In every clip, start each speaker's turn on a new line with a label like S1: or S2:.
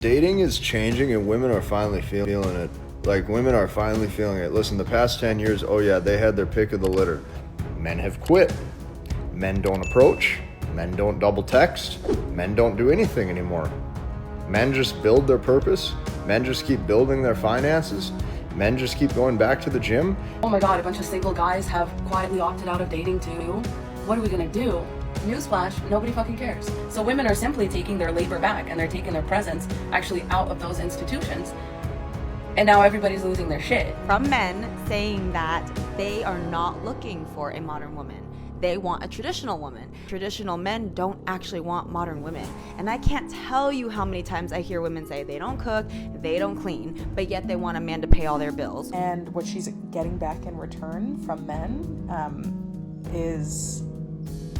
S1: Dating is changing and women are finally feeling it. Like, women are finally feeling it. Listen, the past 10 years, oh yeah, they had their pick of the litter. Men have quit. Men don't approach. Men don't double text. Men don't do anything anymore. Men just build their purpose. Men just keep building their finances. Men just keep going back to the gym.
S2: Oh my God, a bunch of single guys have quietly opted out of dating too. What are we gonna do? Newsflash, nobody fucking cares. So women are simply taking their labor back and they're taking their presence actually out of those institutions. And now everybody's losing their shit.
S3: From men saying that they are not looking for a modern woman. They want a traditional woman. Traditional men don't actually want modern women. And I can't tell you how many times I hear women say they don't cook, they don't clean, but yet they want a man to pay all their bills.
S4: And what she's getting back in return from men is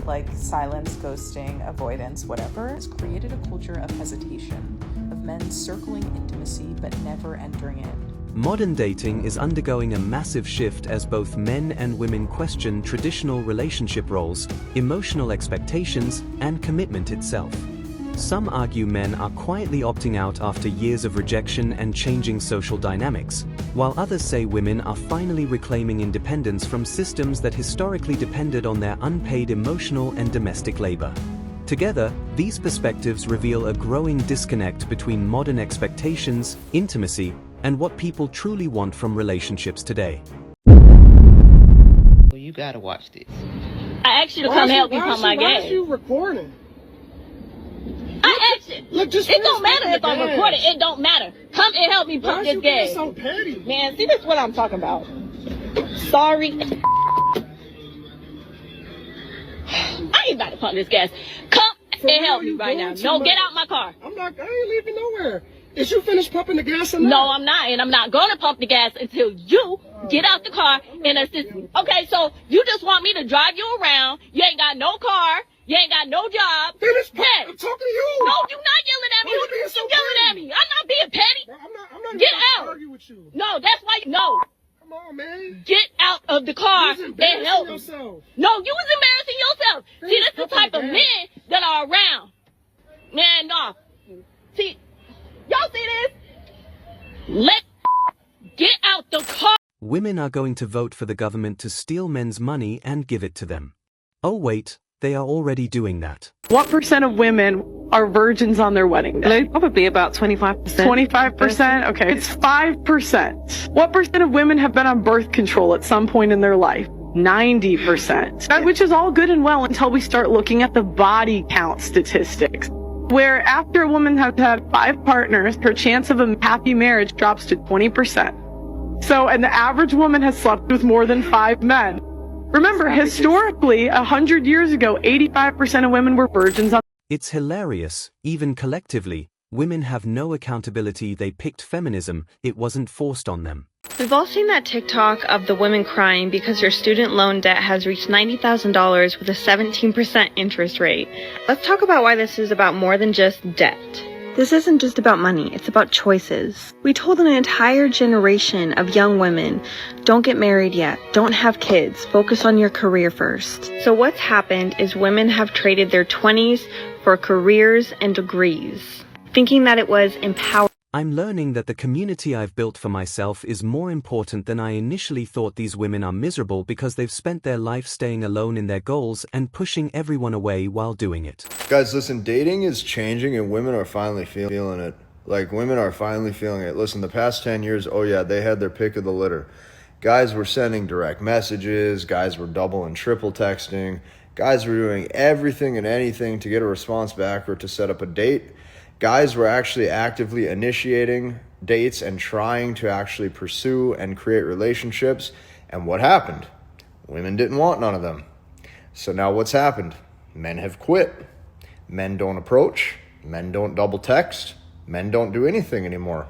S4: like silence, ghosting, avoidance, whatever. It's created a culture of hesitation, of men circling intimacy but never entering it.
S5: Modern dating is undergoing a massive shift as both men and women question traditional relationship roles, emotional expectations, and commitment itself. Some argue men are quietly opting out after years of rejection and changing social dynamics, while others say women are finally reclaiming independence from systems that historically depended on their unpaid emotional and domestic labor. Together, these perspectives reveal a growing disconnect between modern expectations, intimacy, and what people truly want from relationships today.
S6: Well, you gotta watch this.
S7: I asked you to come help me pump my gas.
S8: Why is you recording?
S7: I asked you.
S8: Look, just
S7: it don't matter if I'm recording. It don't matter. Come and help me pump this gas.
S8: So petty?
S7: Man, see, that's what I'm talking about. Sorry. I ain't about to pump this gas. Come and help me right now. No, get out my car.
S8: I ain't leaving nowhere. Is you finished pumping the gas or not?
S7: No, I'm not, and I'm not gonna pump the gas until you get out the car and assist me. Okay, so you just want me to drive you around. You ain't got no car. You ain't got no job.
S8: Finish
S7: yes.
S8: I'm talking to you.
S7: No, you not yelling at me.
S8: Why you so
S7: yelling at me? I'm not being petty.
S8: Bro, I'm not
S7: get
S8: even
S7: out.
S8: argue with you.
S7: No, that's why. No.
S8: Come on, man.
S7: Get out of the car and help me.
S8: Yourself.
S7: No, you was embarrassing yourself. See, that's the type of men that are around. Man, no. See, y'all see this? Let's get out the car.
S5: Women are going to vote for the government to steal men's money and give it to them. Oh wait, they are already doing that.
S9: What percent of women are virgins on their wedding day?
S10: Probably about 25%.
S9: 25%? Okay, it's 5%. What percent of women have been on birth control at some point in their life? 90%. Which is all good and well until we start looking at the body count statistics, where after a woman has had 5 partners, her chance of a happy marriage drops to 20%. So, and the average woman has slept with more than 5 men. Remember, historically, 100 years ago, 85% of women were virgins.
S5: It's hilarious, even collectively, women have no accountability. They picked feminism, it wasn't forced on them.
S10: We've all seen that TikTok of the woman crying because her student loan debt has reached $90,000 with a 17% interest rate. Let's talk about why this is about more than just debt. This isn't just about money, it's about choices. We told an entire generation of young women, don't get married yet, don't have kids, focus on your career first. So what's happened is women have traded their 20s for careers and degrees, thinking that it was empowering.
S5: I'm learning that the community I've built for myself is more important than I initially thought. These women are miserable because they've spent their life staying alone in their goals and pushing everyone away while doing it.
S1: Guys, listen, dating is changing and women are finally feeling it. Like, women are finally feeling it. Listen, the past 10 years, oh yeah, they had their pick of the litter. Guys were sending direct messages, guys were double and triple texting, guys were doing everything and anything to get a response back or to set up a date. Guys were actually actively initiating dates and trying to actually pursue and create relationships. And what happened? Women didn't want none of them. So now what's happened? Men have quit. Men don't approach. Men don't double text. Men don't do anything anymore.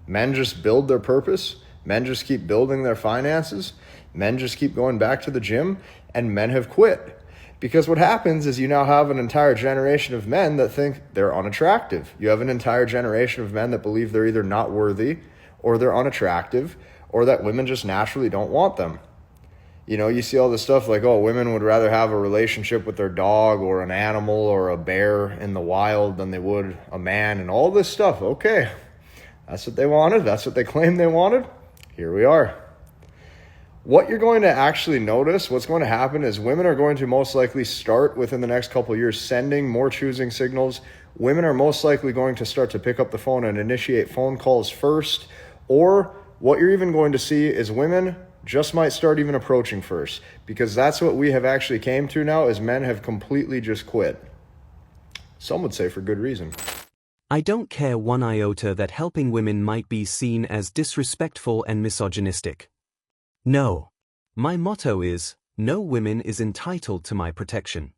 S1: Men just build their purpose. Men just keep building their finances. Men just keep going back to the gym. And men have quit. Because what happens is you now have an entire generation of men that think they're unattractive. You have an entire generation of men that believe they're either not worthy or they're unattractive or that women just naturally don't want them. You know, you see all this stuff like, oh, women would rather have a relationship with their dog or an animal or a bear in the wild than they would a man, and all this stuff. Okay, that's what they wanted. That's what they claimed they wanted. Here we are. What you're going to actually notice, what's going to happen is women are going to most likely start within the next couple of years sending more choosing signals. Women are most likely going to start to pick up the phone and initiate phone calls first. Or what you're even going to see is women just might start even approaching first, because that's what we have actually came to now, is men have completely just quit. Some would say for good reason.
S5: I don't care one iota that helping women might be seen as disrespectful and misogynistic. No. My motto is, no woman is entitled to my protection.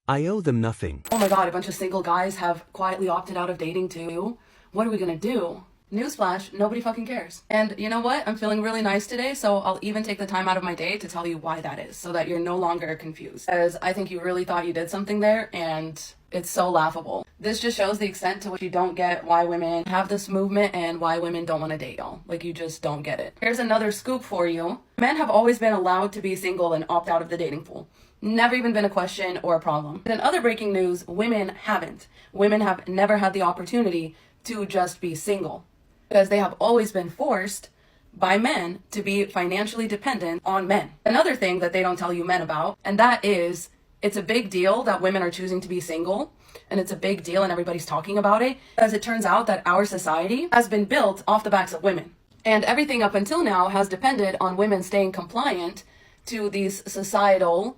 S5: I owe them nothing.
S2: Oh my god, a bunch of single guys have quietly opted out of dating too. What are we gonna do? Newsflash, nobody fucking cares. And you know what? I'm feeling really nice today, so I'll even take the time out of my day to tell you why that is, so that you're no longer confused. Because I think you really thought you did something there, and it's so laughable. This just shows the extent to which you don't get why women have this movement and why women don't want to date y'all. Like, you just don't get it. Here's another scoop for you. Men have always been allowed to be single and opt out of the dating pool. Never even been a question or a problem. And in other breaking news, women haven't. Women have never had the opportunity to just be single, because they have always been forced by men to be financially dependent on men. Another thing that they don't tell you men about, and that is, it's a big deal that women are choosing to be single, and it's a big deal and everybody's talking about it, because it turns out that our society has been built off the backs of women. And everything up until now has depended on women staying compliant to these societal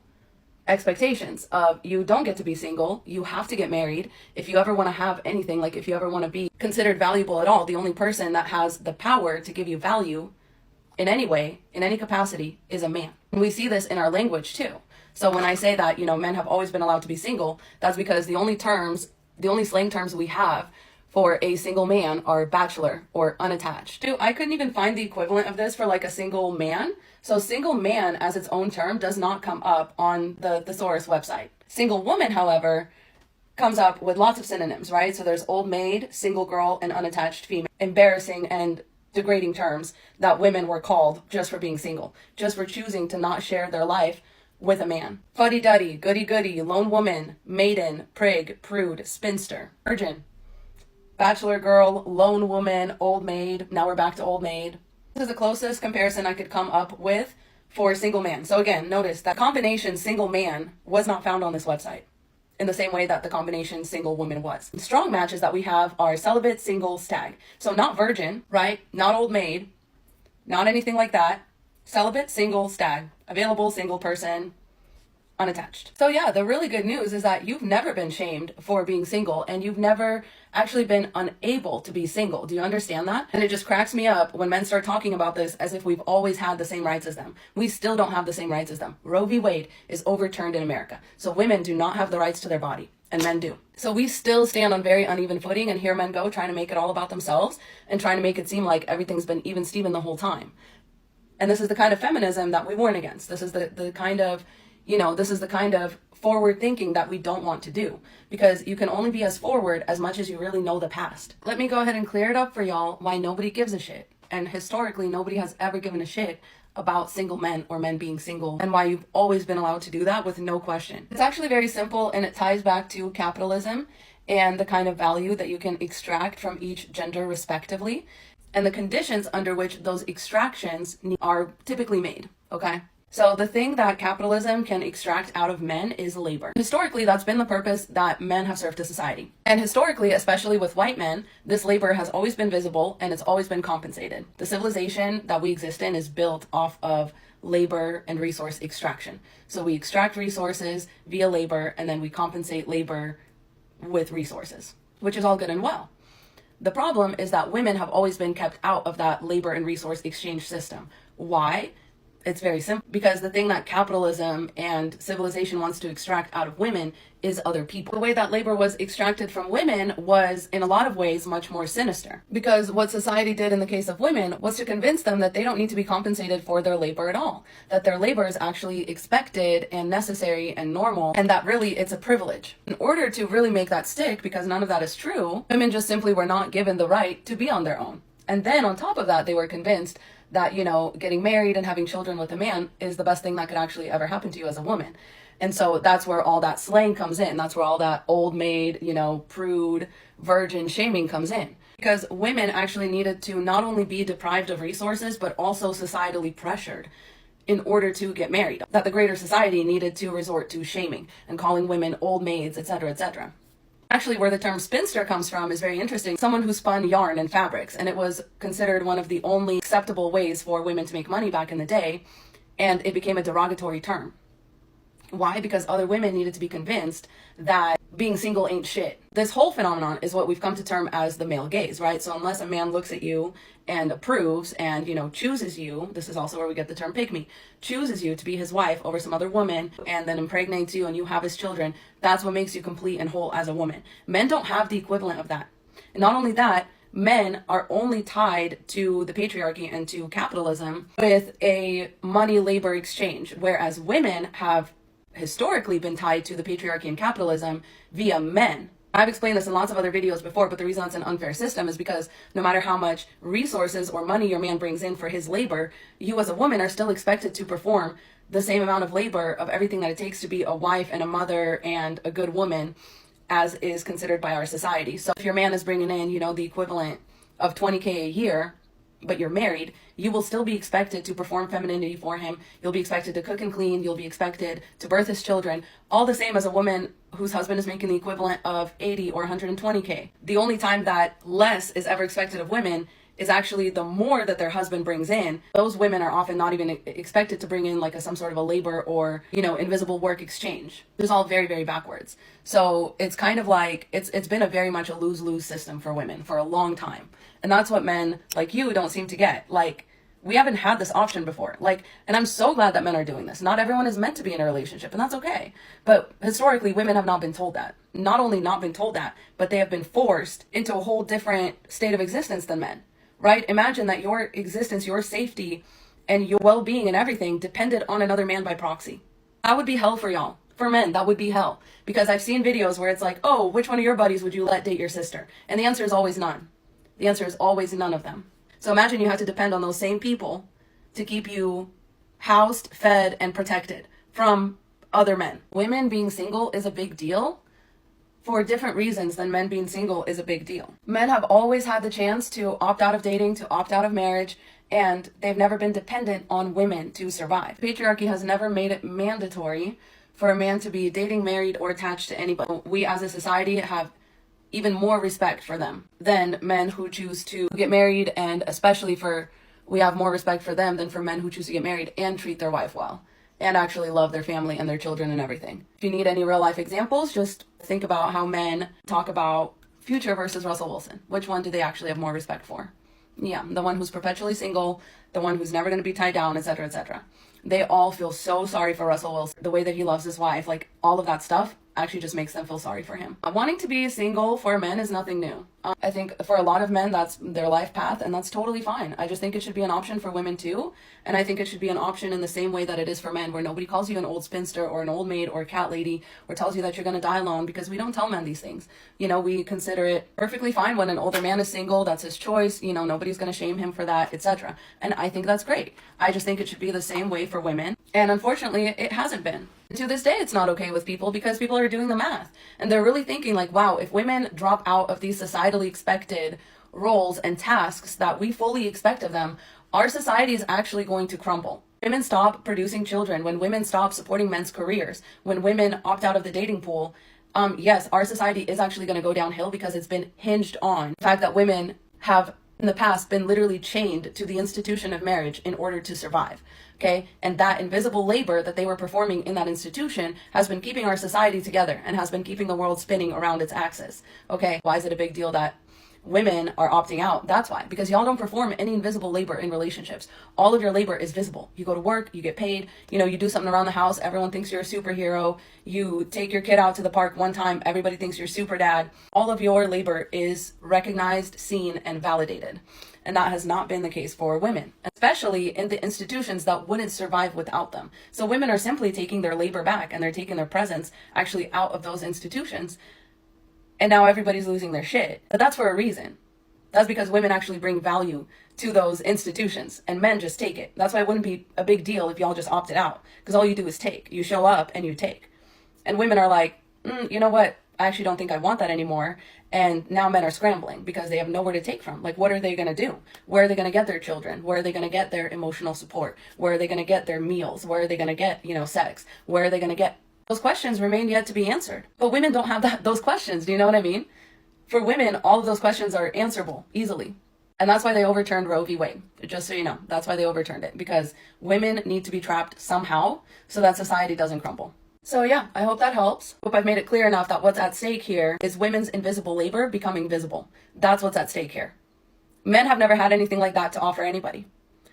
S2: expectations of, you don't get to be single, you have to get married. If you ever want to have anything, like if you ever want to be considered valuable at all, the only person that has the power to give you value in any way, in any capacity, is a man. And we see this in our language too. So when I say that, men have always been allowed to be single, that's because the only slang terms we have for a single man are bachelor or unattached. Dude, I couldn't even find the equivalent of this for like a single man. So single man as its own term does not come up on the thesaurus website. Single woman, however, comes up with lots of synonyms, right? So there's old maid, single girl, and unattached female. Embarrassing and degrading terms that women were called just for being single, just for choosing to not share their life with a man. Fuddy-duddy, goody-goody, lone woman, maiden, prig, prude, spinster, virgin, bachelor girl, lone woman, old maid. Now we're back to old maid. This is the closest comparison I could come up with for single man. So again, notice that combination single man was not found on this website in the same way that the combination single woman was. The strong matches that we have are celibate, single, stag. So not virgin, right? Not old maid, not anything like that. Celibate, single, stag. Available, single person, unattached. So yeah, the really good news is that you've never been shamed for being single, and you've never actually been unable to be single. Do you understand that? And it just cracks me up when men start talking about this as if we've always had the same rights as them. We still don't have the same rights as them. Roe v. Wade is overturned in America. So women do not have the rights to their body, and men do. So we still stand on very uneven footing, and here men go trying to make it all about themselves and trying to make it seem like everything's been even Steven the whole time. And this is the kind of feminism that we warn against. This is the kind of, this is the kind of forward thinking that we don't want to do, because you can only be as forward as much as you really know the past. Let me go ahead and clear it up for y'all why nobody gives a shit. And historically, nobody has ever given a shit about single men or men being single, and why you've always been allowed to do that with no question. It's actually very simple, and it ties back to capitalism and the kind of value that you can extract from each gender respectively, and the conditions under which those extractions are typically made, okay? So the thing that capitalism can extract out of men is labor. Historically, that's been the purpose that men have served to society. And historically, especially with white men, this labor has always been visible and it's always been compensated. The civilization that we exist in is built off of labor and resource extraction. So we extract resources via labor, and then we compensate labor with resources, which is all good and well. The problem is that women have always been kept out of that labor and resource exchange system. Why? It's very simple. Because the thing that capitalism and civilization wants to extract out of women is other people. The way that labor was extracted from women was, in a lot of ways, much more sinister. Because what society did in the case of women was to convince them that they don't need to be compensated for their labor at all. That their labor is actually expected and necessary and normal, and that really it's a privilege. In order to really make that stick, because none of that is true, women just simply were not given the right to be on their own. And then on top of that, they were convinced that, you know, getting married and having children with a man is the best thing that could actually ever happen to you as a woman. And so that's where all that slang comes in. That's where all that old maid, you know, prude, virgin shaming comes in. Because women actually needed to not only be deprived of resources, but also societally pressured in order to get married. That the greater society needed to resort to shaming and calling women old maids, etc., etc. Actually, where the term spinster comes from is very interesting. Someone who spun yarn and fabrics, and it was considered one of the only acceptable ways for women to make money back in the day, and it became a derogatory term. Why? Because other women needed to be convinced that being single ain't shit. This whole phenomenon is what we've come to term as the male gaze, right? So unless a man looks at you and approves and, you know, chooses you, this is also where we get the term pick me, chooses you to be his wife over some other woman and then impregnates you and you have his children, that's what makes you complete and whole as a woman. Men don't have the equivalent of that. And not only that, men are only tied to the patriarchy and to capitalism with a money-labor exchange, whereas women have historically been tied to the patriarchy and capitalism via men. I've explained this in lots of other videos before, but the reason it's an unfair system is because no matter how much resources or money your man brings in for his labor, you as a woman are still expected to perform the same amount of labor of everything that it takes to be a wife and a mother and a good woman as is considered by our society. So if your man is bringing in, you know, the equivalent of 20K a year, but you're married, you will still be expected to perform femininity for him. You'll be expected to cook and clean. You'll be expected to birth his children, all the same as a woman whose husband is making the equivalent of 80 or 120K. The only time that less is ever expected of women is actually the more that their husband brings in. Those women are often not even expected to bring in like some sort of a labor or, you know, invisible work exchange. It's all very, very backwards. So it's kind of like, it's been a very much a lose-lose system for women for a long time. And that's what men like you don't seem to get. Like, we haven't had this option before. Like, and I'm so glad that men are doing this. Not everyone is meant to be in a relationship, and that's okay. But historically, women have not been told that. Not only not been told that, but they have been forced into a whole different state of existence than men, right? Imagine that your existence, your safety, and your well-being and everything depended on another man by proxy. That would be hell for y'all. For men, that would be hell. Because I've seen videos where it's like, oh, which one of your buddies would you let date your sister? And the answer is always none. The answer is always none of them. So imagine you have to depend on those same people to keep you housed, fed, and protected from other men. Women being single is a big deal for different reasons than men being single is a big deal. Men have always had the chance to opt out of dating, to opt out of marriage, and they've never been dependent on women to survive. Patriarchy has never made it mandatory for a man to be dating, married, or attached to anybody. We as a society have even more respect for them than men who choose to get married, and especially we have more respect for them than for men who choose to get married and treat their wife well and actually love their family and their children and everything. If you need any real life examples, just think about how men talk about Future versus Russell Wilson. Which one do they actually have more respect for? Yeah, the one who's perpetually single, the one who's never going to be tied down, etc., etc. They all feel so sorry for Russell Wilson, the way that he loves his wife, like all of that stuff actually just makes them feel sorry for him. Wanting to be single for men is nothing new. I think for a lot of men, that's their life path, and that's totally fine. I just think it should be an option for women too, and I think it should be an option in the same way that it is for men, where nobody calls you an old spinster or an old maid or a cat lady or tells you that you're going to die alone, because we don't tell men these things. You know, we consider it perfectly fine when an older man is single. That's his choice. You know, nobody's going to shame him for that, etc. And I think that's great. I just think it should be the same way for women, and unfortunately, it hasn't been. To this day, it's not okay with people because people are doing the math and they're really thinking like, wow, if women drop out of these societally expected roles and tasks that we fully expect of them, our society is actually going to crumble. Women stop producing children, when women stop supporting men's careers, when women opt out of the dating pool, yes, our society is actually going to go downhill because it's been hinged on the fact that women have in the past been literally chained to the institution of marriage in order to survive. Okay, and that invisible labor that they were performing in that institution has been keeping our society together and has been keeping the world spinning around its axis. Okay, why is it a big deal that women are opting out? That's why, because y'all don't perform any invisible labor in relationships. All of your labor is visible. You go to work, you get paid, you know, you do something around the house, everyone thinks you're a superhero. You take your kid out to the park one time, everybody thinks you're super dad. All of your labor is recognized, seen, and validated. And that has not been the case for women, especially in the institutions that wouldn't survive without them. So women are simply taking their labor back, and they're taking their presence actually out of those institutions. And now everybody's losing their shit. But that's for a reason. That's because women actually bring value to those institutions and men just take it. That's why it wouldn't be a big deal if y'all just opted out, because all you do is take. You show up and you take. And women are like, you know what? I actually don't think I want that anymore. And now men are scrambling because they have nowhere to take from. Like, what are they going to do? Where are they going to get their children? Where are they going to get their emotional support? Where are they going to get their meals? Where are they going to get, sex? Where are they going to get? Those questions remain yet to be answered. But women don't have those questions. Do you know what I mean? For women, all of those questions are answerable easily. And that's why they overturned Roe v. Wade. Just so you know, that's why they overturned it. Because women need to be trapped somehow so that society doesn't crumble. So yeah, I hope that helps. Hope I've made it clear enough that what's at stake here is women's invisible labor becoming visible. That's what's at stake here. Men have never had anything like that to offer anybody.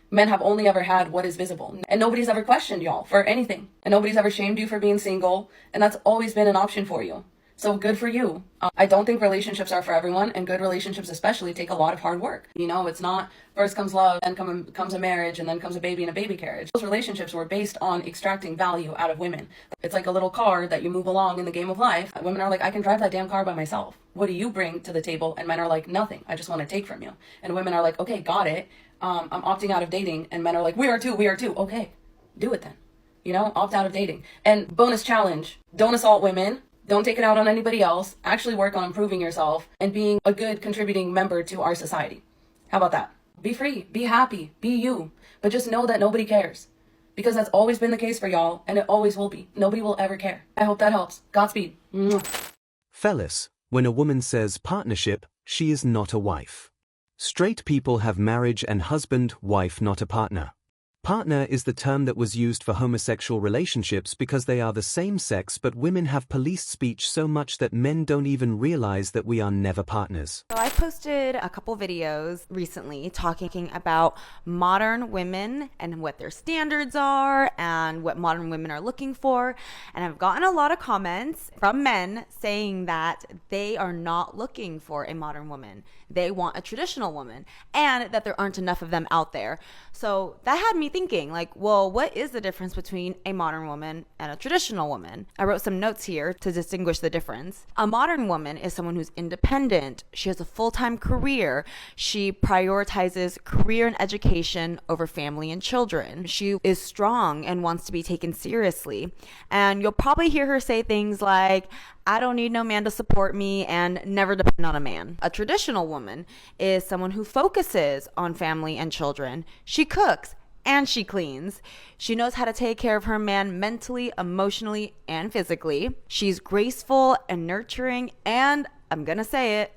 S2: Men have only ever had what is visible. And nobody's ever questioned y'all for anything. And nobody's ever shamed you for being single. And that's always been an option for you. So good for you. I don't think relationships are for everyone, and good relationships especially take a lot of hard work. It's not first comes love, then comes a marriage, and then comes a baby in a baby carriage. Those relationships were based on extracting value out of women. It's like a little car that you move along in the game of life. Women are like, I can drive that damn car by myself. What do you bring to the table? And men are like, nothing. I just want to take from you. And women are like, okay, got it. I'm opting out of dating. And men are like, we are too. Okay, do it then. Opt out of dating. And bonus challenge, don't assault women. Don't take it out on anybody else. Actually work on improving yourself and being a good contributing member to our society. How about that? Be free, be happy, be you. But just know that nobody cares. Because that's always been the case for y'all, and it always will be. Nobody will ever care. I hope that helps. Godspeed. Mwah.
S5: Fellas, when a woman says partnership, she is not a wife. Straight people have marriage and husband, wife, not a partner. Partner is the term that was used for homosexual relationships because they are the same sex, but women have policed speech so much that men don't even realize that we are never partners.
S3: So I posted a couple videos recently talking about modern women and what their standards are and what modern women are looking for. And I've gotten a lot of comments from men saying that they are not looking for a modern woman. They want a traditional woman, and that there aren't enough of them out there. So that had me thinking, like, well, what is the difference between a modern woman and a traditional woman? I wrote some notes here to distinguish the difference. A modern woman is someone who's independent. She has a full-time career. She prioritizes career and education over family and children. She is strong and wants to be taken seriously. And you'll probably hear her say things like, I don't need no man to support me, and never depend on a man. A traditional woman is someone who focuses on family and children. She cooks and she cleans. She knows how to take care of her man mentally, emotionally, and physically. She's graceful and nurturing, and I'm gonna say it,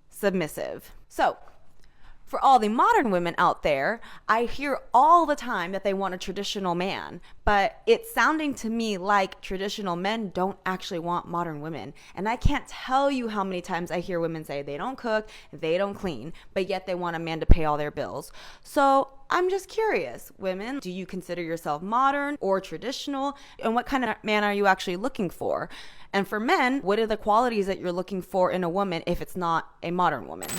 S3: submissive. So, for all the modern women out there, I hear all the time that they want a traditional man, but it's sounding to me like traditional men don't actually want modern women. And I can't tell you how many times I hear women say they don't cook, they don't clean, but yet they want a man to pay all their bills. So I'm just curious, women, do you consider yourself modern or traditional? And what kind of man are you actually looking for? And for men, what are the qualities that you're looking for in a woman if it's not a modern woman?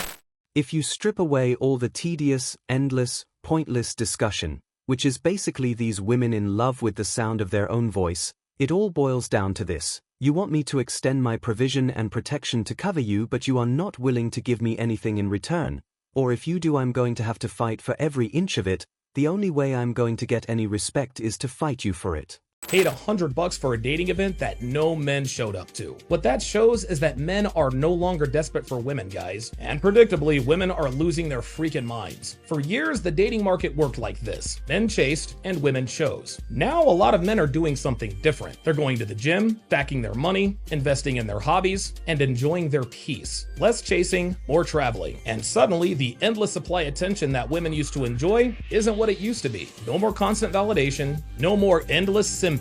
S5: If you strip away all the tedious, endless, pointless discussion, which is basically these women in love with the sound of their own voice, it all boils down to this. You want me to extend my provision and protection to cover you, but you are not willing to give me anything in return. Or if you do, I'm going to have to fight for every inch of it. The only way I'm going to get any respect is to fight you for it.
S6: Paid $100 for a dating event that no men showed up to. What that shows is that men are no longer desperate for women, guys. And predictably, women are losing their freaking minds. For years, the dating market worked like this. Men chased and women chose. Now, a lot of men are doing something different. They're going to the gym, stacking their money, investing in their hobbies, and enjoying their peace. Less chasing, more traveling. And suddenly, the endless supply attention that women used to enjoy isn't what it used to be. No more constant validation, no more endless simping,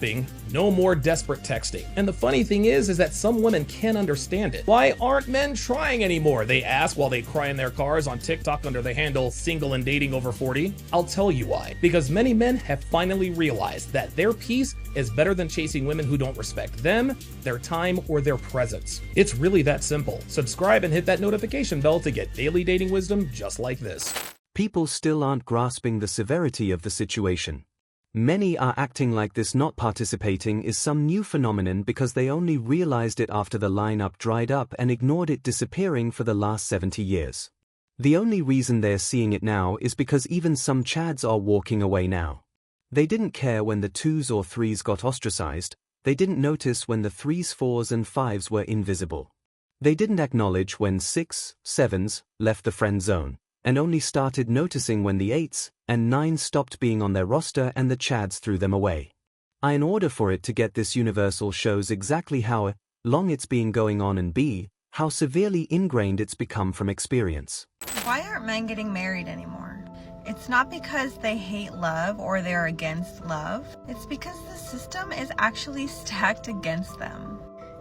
S6: no more desperate texting. And the funny thing is that some women can't understand it. Why aren't men trying anymore? They ask while they cry in their cars on TikTok under the handle single and dating over 40. I'll tell you why. Because many men have finally realized that their peace is better than chasing women who don't respect them, their time, or their presence. It's really that simple. Subscribe and hit that notification bell to get daily dating wisdom just like this.
S5: People still aren't grasping the severity of the situation. Many are acting like this not participating is some new phenomenon because they only realized it after the lineup dried up and ignored it disappearing for the last 70 years. The only reason they're seeing it now is because even some chads are walking away now. They didn't care when the 2s or 3s got ostracized, they didn't notice when the 3s, 4s and 5s were invisible. They didn't acknowledge when 6, 7s left the friend zone, and only started noticing when the 8s and 9s stopped being on their roster and the chads threw them away. In order for it to get this universal shows exactly how long it's been going on and b, how severely ingrained it's become from experience.
S10: Why aren't men getting married anymore? It's not because they hate love or they're against love. It's because the system is actually stacked against them.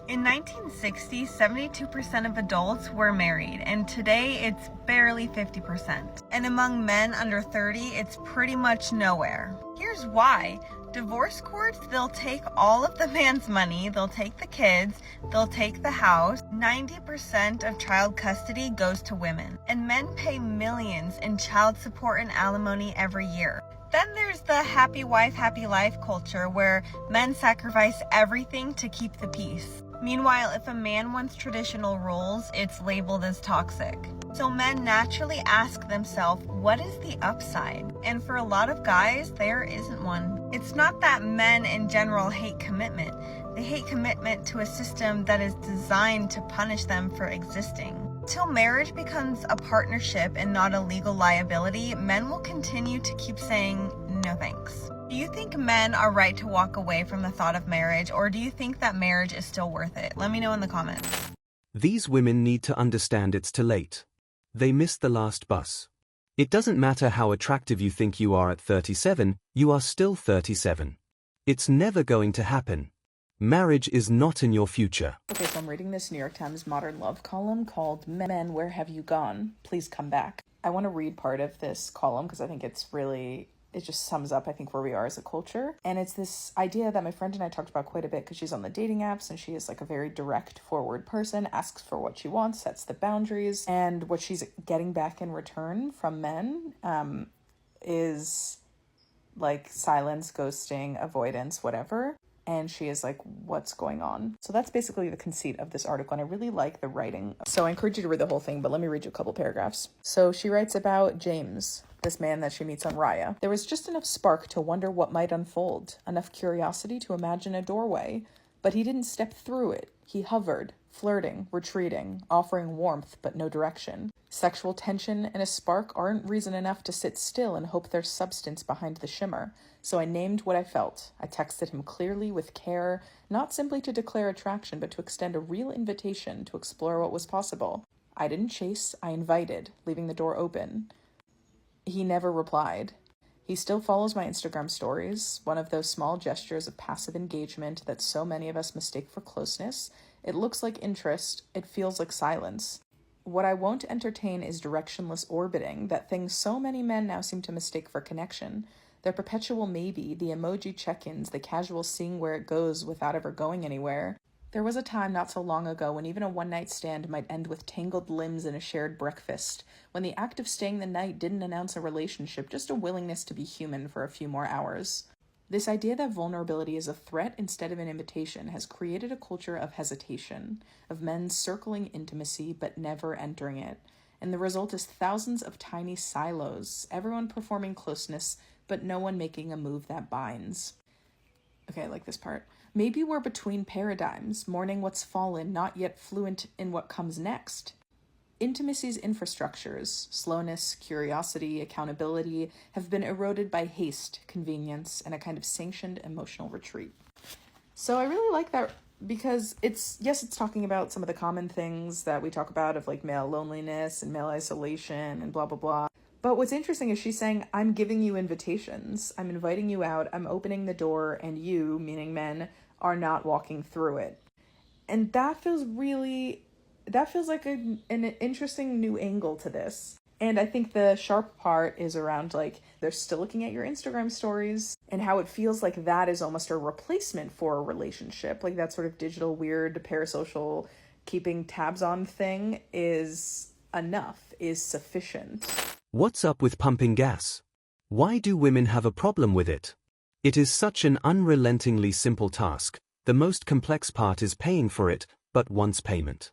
S10: In 1960, 72% of adults were married, and today it's barely 50%. And among men under 30, it's pretty much nowhere. Here's why. Divorce courts, they'll take all of the man's money, they'll take the kids, they'll take the house. 90% of child custody goes to women, and men pay millions in child support and alimony every year. Then there's the happy wife, happy life culture where men sacrifice everything to keep the peace. Meanwhile, if a man wants traditional roles, it's labeled as toxic. So men naturally ask themselves, what is the upside? And for a lot of guys, there isn't one. It's not that men in general hate commitment. They hate commitment to a system that is designed to punish them for existing. Till marriage becomes a partnership and not a legal liability, men will continue to keep saying, no thanks. Do you think men are right to walk away from the thought of marriage, or do you think that marriage is still worth it? Let me know in the comments.
S5: These women need to understand it's too late. They missed the last bus. It doesn't matter how attractive you think you are at 37, you are still 37. It's never going to happen. Marriage is not in your future.
S4: Okay, so I'm reading this New York Times Modern Love column called Men, Where Have You Gone? Please Come Back. I want to read part of this column because I think it just sums up, I think, where we are as a culture. And it's this idea that my friend and I talked about quite a bit because she's on the dating apps and she is like a very direct, forward person, asks for what she wants, sets the boundaries. And what she's getting back in return from men is like silence, ghosting, avoidance, whatever. And she is like, what's going on? So that's basically the conceit of this article. And I really like the writing. So I encourage you to read the whole thing, but let me read you a couple paragraphs. So she writes about James, this man that she meets on Raya. There was just enough spark to wonder what might unfold, enough curiosity to imagine a doorway, but he didn't step through it. He hovered, flirting, retreating, offering warmth but no direction. Sexual tension and a spark aren't reason enough to sit still and hope there's substance behind the shimmer. So I named what I felt. I texted him clearly with care, not simply to declare attraction, but to extend a real invitation to explore what was possible. I didn't chase, I invited, leaving the door open. He never replied. He still follows my Instagram stories, one of those small gestures of passive engagement that so many of us mistake for closeness. It looks like interest, it feels like silence. What I won't entertain is directionless orbiting, that thing so many men now seem to mistake for connection. Their perpetual maybe, the emoji check-ins, the casual seeing where it goes without ever going anywhere. There was a time not so long ago when even a one-night stand might end with tangled limbs and a shared breakfast, when the act of staying the night didn't announce a relationship, just a willingness to be human for a few more hours. This idea that vulnerability is a threat instead of an invitation has created a culture of hesitation, of men circling intimacy but never entering it. And the result is thousands of tiny silos, everyone performing closeness, but no one making a move that binds. Okay, I like this part. Maybe we're between paradigms, mourning what's fallen, not yet fluent in what comes next. Intimacy's infrastructures, slowness, curiosity, accountability, have been eroded by haste, convenience, and a kind of sanctioned emotional retreat. So I really like that because it's talking about some of the common things that we talk about of like male loneliness and male isolation and blah, blah, blah. But what's interesting is she's saying, I'm giving you invitations. I'm inviting you out. I'm opening the door and you, meaning men, are not walking through it. And that feels like an interesting new angle to this. And I think the sharp part is around like, they're still looking at your Instagram stories and how it feels like that is almost a replacement for a relationship. Like that sort of digital, weird, parasocial, keeping tabs on thing is enough, is sufficient.
S5: What's up with pumping gas? Why do women have a problem with it? It is such an unrelentingly simple task. The most complex part is paying for it, but once payment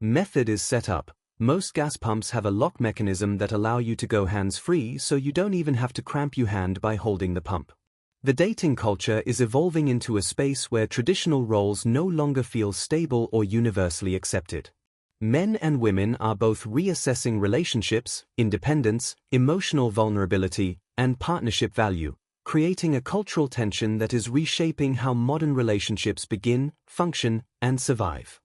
S5: method is set up, Most gas pumps have a lock mechanism that allow you to go hands-free, so you don't even have to cramp your hand by holding the pump. The dating culture is evolving into a space where traditional roles no longer feel stable or universally accepted. Men and women are both reassessing relationships, independence, emotional vulnerability, and partnership value, creating a cultural tension that is reshaping how modern relationships begin, function, and survive.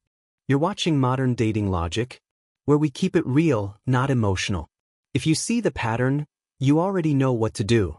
S5: You're watching Modern Dating Logic, where we keep it real, not emotional. If you see the pattern, you already know what to do.